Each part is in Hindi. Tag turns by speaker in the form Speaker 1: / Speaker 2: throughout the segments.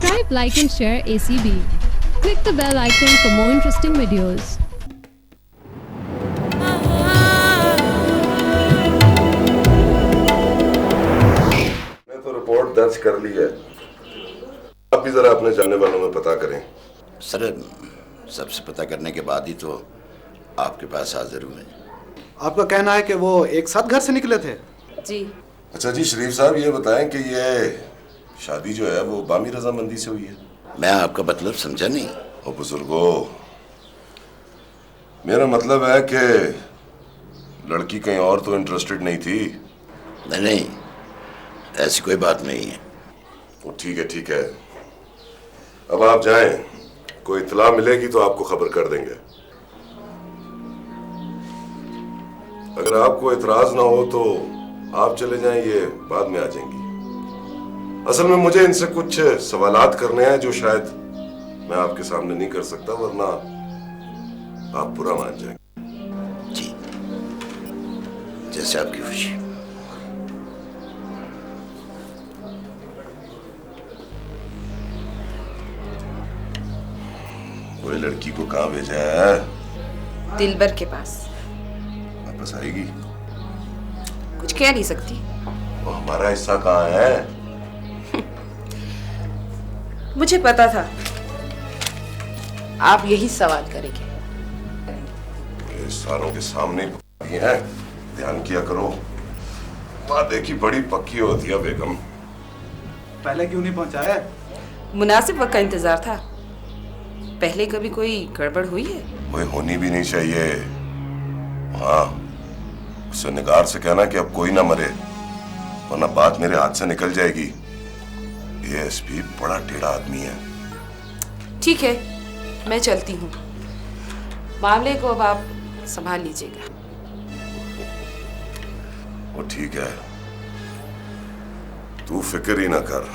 Speaker 1: Subscribe, like and share ACB. Click the bell icon for more interesting videos.
Speaker 2: मैं तो रिपोर्ट दर्ज कर ली है। आप भी जरा अपने जानने वालों में पता करें।
Speaker 3: सर, सबसे पता करने के बाद ही तो आपके पास हाजिर हुए।
Speaker 4: आपका कहना है कि वो एक साथ घर से निकले थे?
Speaker 5: जी।
Speaker 2: अच्छा जी, शरीफ साहब ये बताएं कि ये शादी जो है वो बामी रजामंदी से हुई है?
Speaker 3: मैं आपका मतलब समझा नहीं।
Speaker 2: ओ बुजुर्गो, मेरा मतलब है कि लड़की कहीं और तो इंटरेस्टेड नहीं थी।
Speaker 3: नहीं, ऐसी कोई बात नहीं है।
Speaker 2: वो ठीक है ठीक है, अब आप जाएं, कोई इत्तला मिलेगी तो आपको खबर कर देंगे। अगर आपको इतराज ना हो तो आप चले जाएं, ये बाद में आ जाएंगी। असल में मुझे इनसे कुछ सवालात करने हैं जो शायद मैं आपके सामने नहीं कर सकता, वरना आप बुरा मान जाएंगे।
Speaker 3: जी, जैसे आपकी खुशी।
Speaker 2: वो लड़की को कहाँ भेजा है?
Speaker 5: दिलबर के पास।
Speaker 2: वापस आएगी?
Speaker 5: कुछ कह नहीं सकती।
Speaker 2: वो हमारा हिस्सा कहाँ है?
Speaker 5: मुझे पता था आप यही सवाल करेंगे।
Speaker 2: ये सारों के सामने ही है, ध्यान किया करो। वादे की बड़ी पक्की होती है बेगम।
Speaker 4: पहले क्यों नहीं पहुंचाया?
Speaker 5: मुनासिब वक्त का इंतजार था। पहले कभी कोई गड़बड़ हुई है?
Speaker 2: कोई होनी भी नहीं चाहिए। हाँ, उससे निगार से कहना कि अब कोई ना मरे, वरना बात मेरे हाथ से निकल जाएगी। एएसपी बड़ा टेढ़ा आदमी है।
Speaker 5: ठीक है, मैं चलती हूँ। मामले को अब आप संभाल लीजिएगा।
Speaker 2: वो ठीक है, तू फिक्र ही ना कर।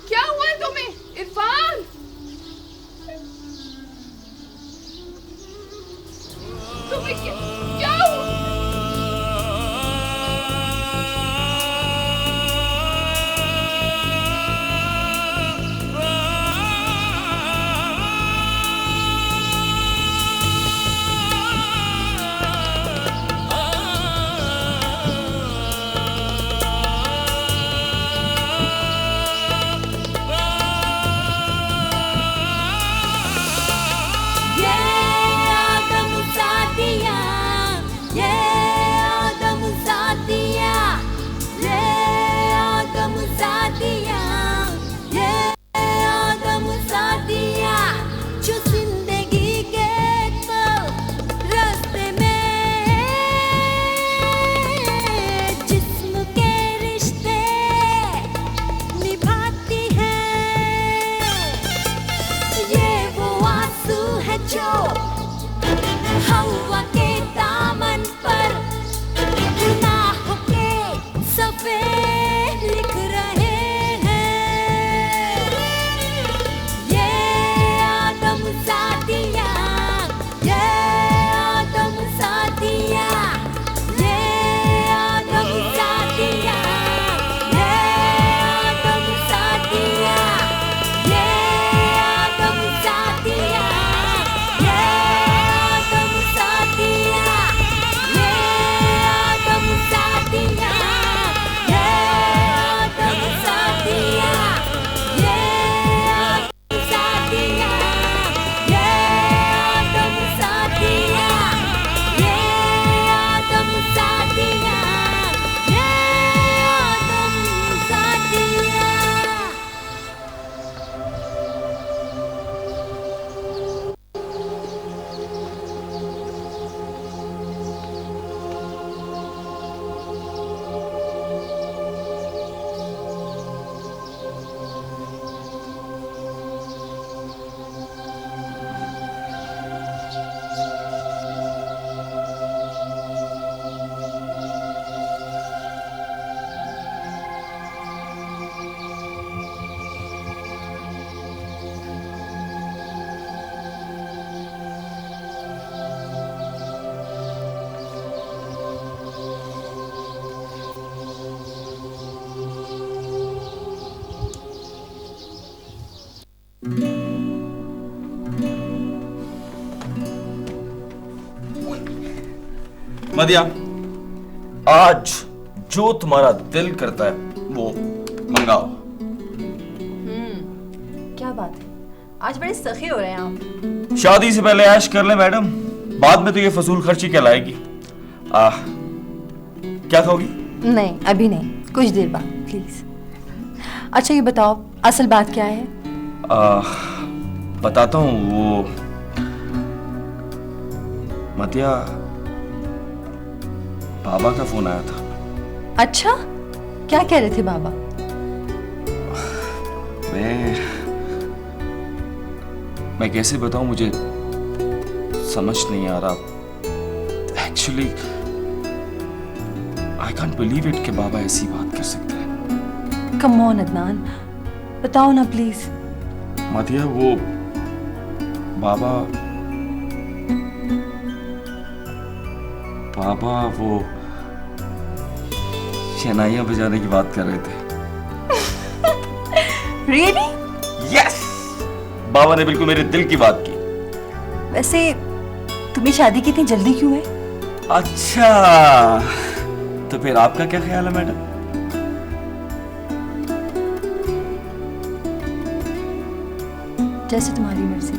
Speaker 6: क्या हुआ है तुम्हें, इरफान? तुम्हें क्या हुआ?
Speaker 7: ये आदम सादिया मदिया, आज जो तुम्हारा दिल करता है वो मंगाओ।
Speaker 8: क्या बात है, आज बड़े सखी हो रहे हैं आप।
Speaker 7: शादी से पहले ऐश कर ले मैडम, बाद में तो ये फजूल खर्ची कहलाएगी। क्या खाओगी?
Speaker 8: नहीं अभी नहीं, कुछ देर बाद प्लीज। अच्छा ये बताओ असल बात क्या है?
Speaker 7: बताता हूँ। वो मतिया, बाबा का फोन आया था।
Speaker 8: अच्छा क्या कह रहे थे बाबा?
Speaker 7: मैं कैसे बताऊं, मुझे समझ नहीं आ रहा। Actually I can't believe it कि बाबा ऐसी बात कर सकते हैं।
Speaker 8: कम ऑन अदनान, बताओ ना प्लीज।
Speaker 7: मतिया, वो बाबा वो शहनाइयां बजाने की बात कर रहे थे।
Speaker 8: Really?
Speaker 7: Yes! बाबा ने बिल्कुल मेरे दिल की बात की।
Speaker 8: वैसे तुम्हें शादी की इतनी जल्दी क्यों है?
Speaker 7: अच्छा, तो फिर आपका क्या ख्याल है मैडम?
Speaker 8: जैसे तुम्हारी मर्जी,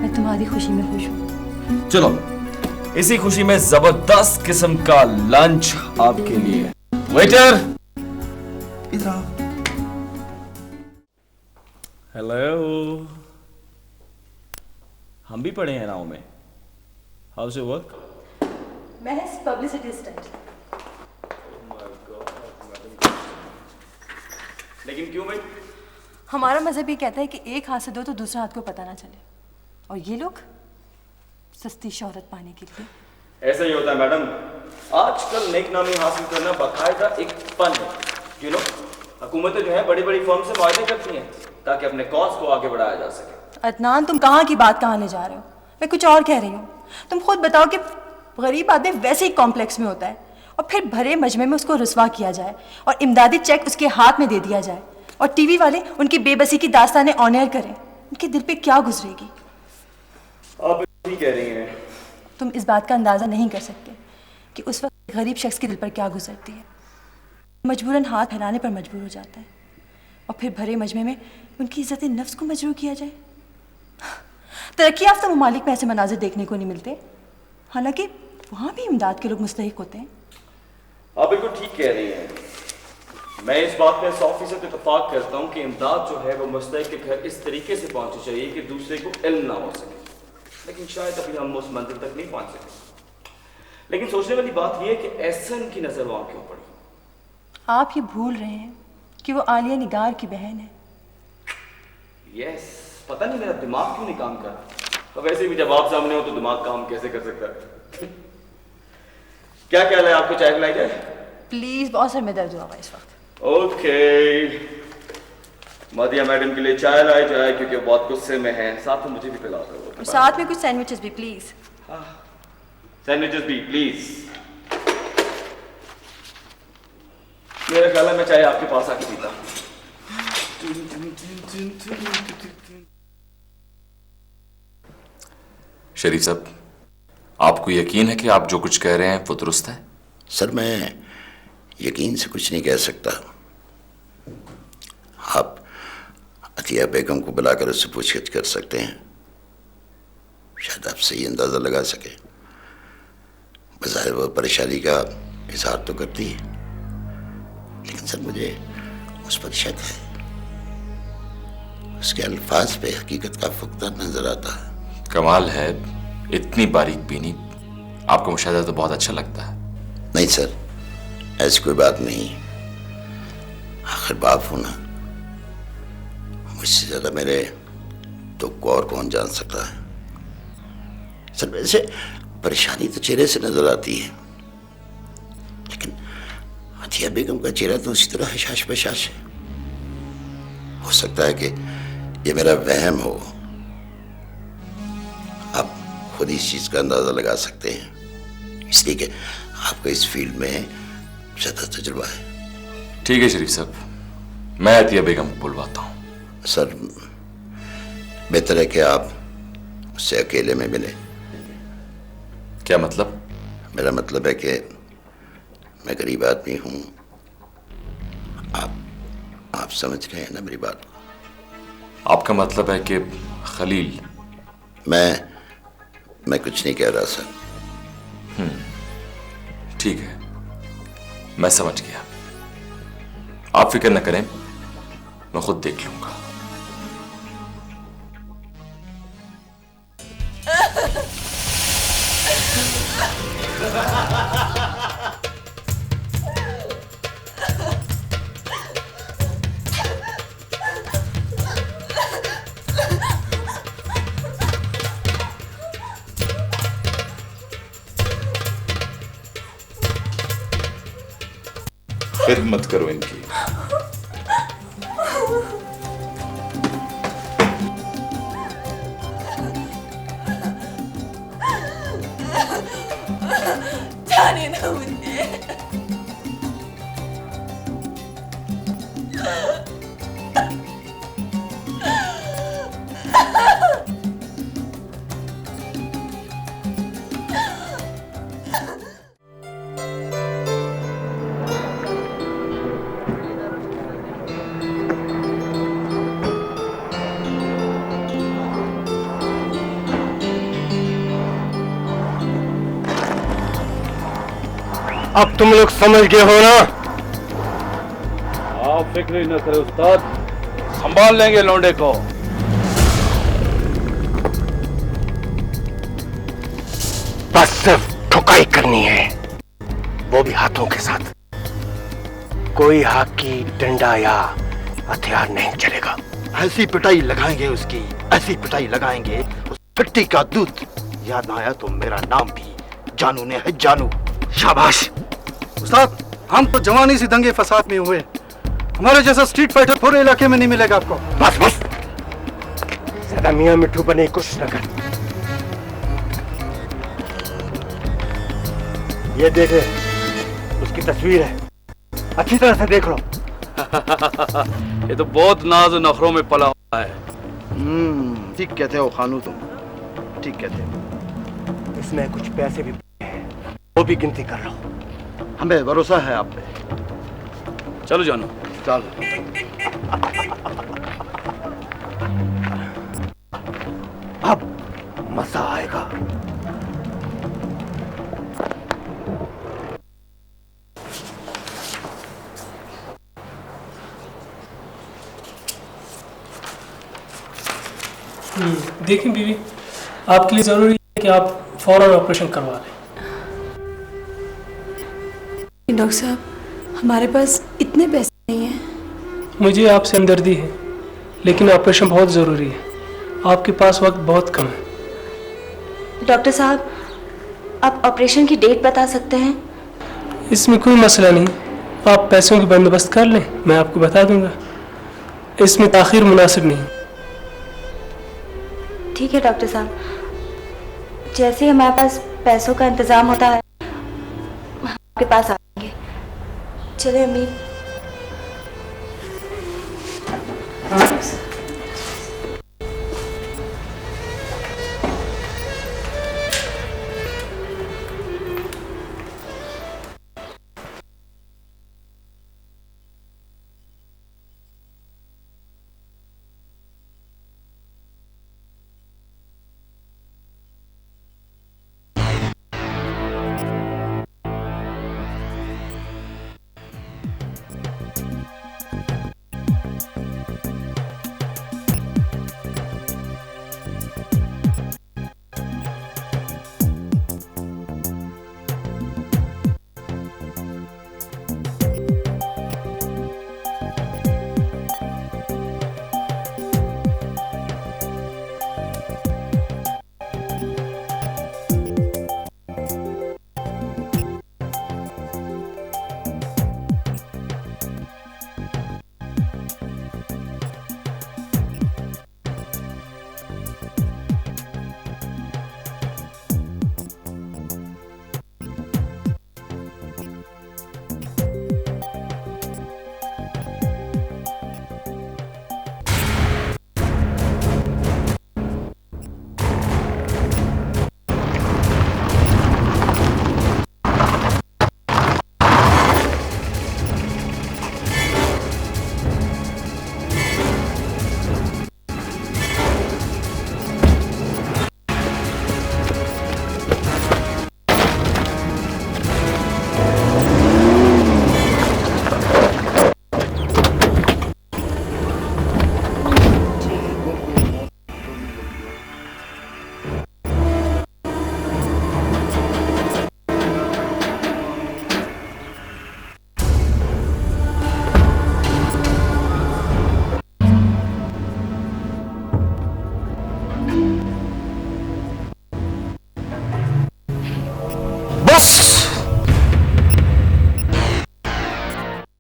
Speaker 8: मैं तुम्हारी खुशी में खुश हूँ।
Speaker 7: चलो, इसी खुशी में जबरदस्त किस्म का लंच आपके लिए। वेटर, इधर आओ। हेलो, हम भी पढ़े हैं नाव में। House your work?
Speaker 8: महज पब्लिसिटी स्टंट।
Speaker 7: लेकिन क्यों भाई?
Speaker 8: हमारा मजहब ये कहता है कि एक हाथ से दो तो दूसरा हाथ को पता ना चले, और ये लोग सस्ती शोहरत पाने के लिए।
Speaker 7: ऐसा ही होता है मैडम। आजकल नेकनामी हासिल करना बाकायदा एक फन है। यू नो, हुकूमतें जो है बड़ी बड़ी फर्म से मुआहदे करती हैं ताकि अपने कॉज को आगे बढ़ाया जा सके।
Speaker 8: अदनान, तुम कहाँ की बात कहाँ ले जा रहे हो? मैं कुछ और कह रही हूँ। तुम खुद बताओ कि गरीब आदमी वैसे ही कॉम्प्लेक्स में होता है और फिर भरे मजमे में उसको रुसवा किया जाए और इमदादी चेक उसके हाथ में दे दिया जाए और टीवी वाले उनकी बेबसी की दास्तानें ऑन एयर करें, उनके दिल पे क्या गुजरेगी?
Speaker 7: आप ठीक कह रही हैं।
Speaker 8: तुम इस बात का अंदाजा नहीं कर सकते कि उस वक्त गरीब शख्स के दिल पर क्या गुजरती है। मजबूरन हाथ फैलाने पर मजबूर हो जाता है और फिर भरे मजमे में उनकी इज्जत नफ्स को मजरूह किया जाए। तरक्की याफ्ता ममालिक में ऐसे मनाजिर देखने को नहीं मिलते, हालांकि वहाँ भी इमदाद के लोग मुस्तहिक होते हैं।
Speaker 7: आप बिल्कुल ठीक कह रही हैं। मैं इस बात में 100% इत्तेफाक करता हूँ कि इमदाद जो है वो मुस्तहिक के घर इस तरीके से पहुँचनी चाहिए कि दूसरे को इल्म ना हो सके, लेकिन शायद अभी हम उस मंजिल तक नहीं पहुँच सके। लेकिन सोचने वाली बात यह है कि एहसन की नजर वहाँ क्यों पड़ी?
Speaker 8: आप ये भूल रहे हैं कि वो आलिया निगार की बहन है।
Speaker 7: यस, पता नहीं मेरा दिमाग क्यों नहीं काम कर रहा। तो वैसे भी जब आप सामने हो तो दिमाग काम कैसे कर सकता है? क्या ख्याल है, आपको चाय पिलाई जाए?
Speaker 8: प्लीज, बहुत सर में दर्द हुआ इस वक्त।
Speaker 7: ओके, मदिया मैडम के लिए चाय लाई जाए क्योंकि वो बहुत गुस्से में है। साथ में मुझे भी पिला दो।
Speaker 8: साथ में कुछ सैंडविचेस भी प्लीज।
Speaker 7: सैंडविचेस भी प्लीज। मेरा ख्याल है मैं चाय आपके पास आके पीता हूँ।
Speaker 9: शरीफ साहब, आपको यकीन है कि आप जो कुछ कह रहे हैं वो दुरुस्त है?
Speaker 3: सर, मैं यकीन से कुछ नहीं कह सकता। आप अतिया बेगम को बुलाकर उससे पूछताछ कर सकते हैं, शायद आप सही अंदाजा लगा सके। बज़ाहिर वो परेशानी का इजहार तो करती है, लेकिन सर मुझे उस पर शक है। उसके अल्फाज पे हकीकत का फुकदार नजर आता है।
Speaker 9: कमाल है, इतनी बारीक बीनी। आपको मुशाहिदा तो बहुत अच्छा लगता है।
Speaker 3: नहीं सर, ऐसी कोई बात नहीं। आखिर बाप होना, मुझसे ज्यादा मेरे दुख को और कौन जान सकता है। सर वैसे परेशानी तो चेहरे से नजर आती है, लेकिन अतिया बेगम का चेहरा तो उसी तरह हशाश बशाश है। हो सकता है कि ये मेरा वहम हो। आप खुद इस चीज का अंदाजा लगा सकते हैं, इसलिए कि आपको इस फील्ड में ज्यादा तजुर्बा है।
Speaker 9: ठीक है शरीफ साहब, मैं अतिया बेगम को बुलवाता हूँ।
Speaker 3: सर बेहतर है कि आप उससे अकेले में मिलें।
Speaker 9: क्या मतलब?
Speaker 3: मेरा मतलब है कि मैं गरीब आदमी हूं। आप समझ रहे हैं ना मेरी बात?
Speaker 9: आपका मतलब है कि खलील?
Speaker 3: मैं कुछ नहीं कह रहा सर।
Speaker 9: ठीक है, मैं समझ गया। आप फिक्र न करें, मैं खुद देख लूंगा। खिदमत करो इनकी।
Speaker 8: जाने ना मुझे।
Speaker 10: अब तुम लोग समझ गए हो ना? आप फिक्र न करें उस्ताद, संभाल लेंगे लौंडे को। बस सिर्फ ठुकाई करनी है, वो भी हाथों के साथ। कोई हाकी, डंडा या हथियार नहीं चलेगा।
Speaker 4: ऐसी पिटाई लगाएंगे उसकी, ऐसी पिटाई लगाएंगे उस फिट्टी का दूध याद ना आया तो मेरा नाम भी जानू ने है, जानू। शाबाश उस्ताद, हम तो जवानी से दंगे फसाद में हुए, हमारे जैसा स्ट्रीट फाइटर पूरे इलाके में नहीं मिलेगा आपको।
Speaker 10: बस बस, ज्यादा मियां मिट्ठू बनने की कोशिश न कर। ये देख ले, उसकी तस्वीर है, अच्छी तरह से देख लो।
Speaker 11: ये तो बहुत नाज और नखरों में पला हुआ है।
Speaker 4: ठीक कहते हो खानू, तुम ठीक कहते हो।
Speaker 10: इसमें कुछ पैसे भी हैं, वो भी गिनती कर लो।
Speaker 4: हमें भरोसा है आप पे।
Speaker 11: चलो जानो,
Speaker 4: चल।
Speaker 10: अब मजा आएगा।
Speaker 12: देखिए बीवी, आपके लिए जरूरी है कि आप फौरन ऑपरेशन करवा लें।
Speaker 8: डॉक्टर साहब, हमारे पास इतने पैसे नहीं हैं।
Speaker 12: मुझे आपसे हमदर्दी है, लेकिन ऑपरेशन बहुत ज़रूरी है। आपके पास वक्त बहुत कम है।
Speaker 8: डॉक्टर साहब, आप ऑपरेशन की डेट बता सकते हैं?
Speaker 12: इसमें कोई मसला नहीं, आप पैसों की बंदोबस्त कर लें, मैं आपको बता दूंगा। इसमें ताख़ीर मुनासिब नहीं।
Speaker 8: ठीक है डॉक्टर साहब, जैसे ही हमारे पास पैसों का इंतज़ाम होता है, हम आपके पास आएंगे। चले अमीर।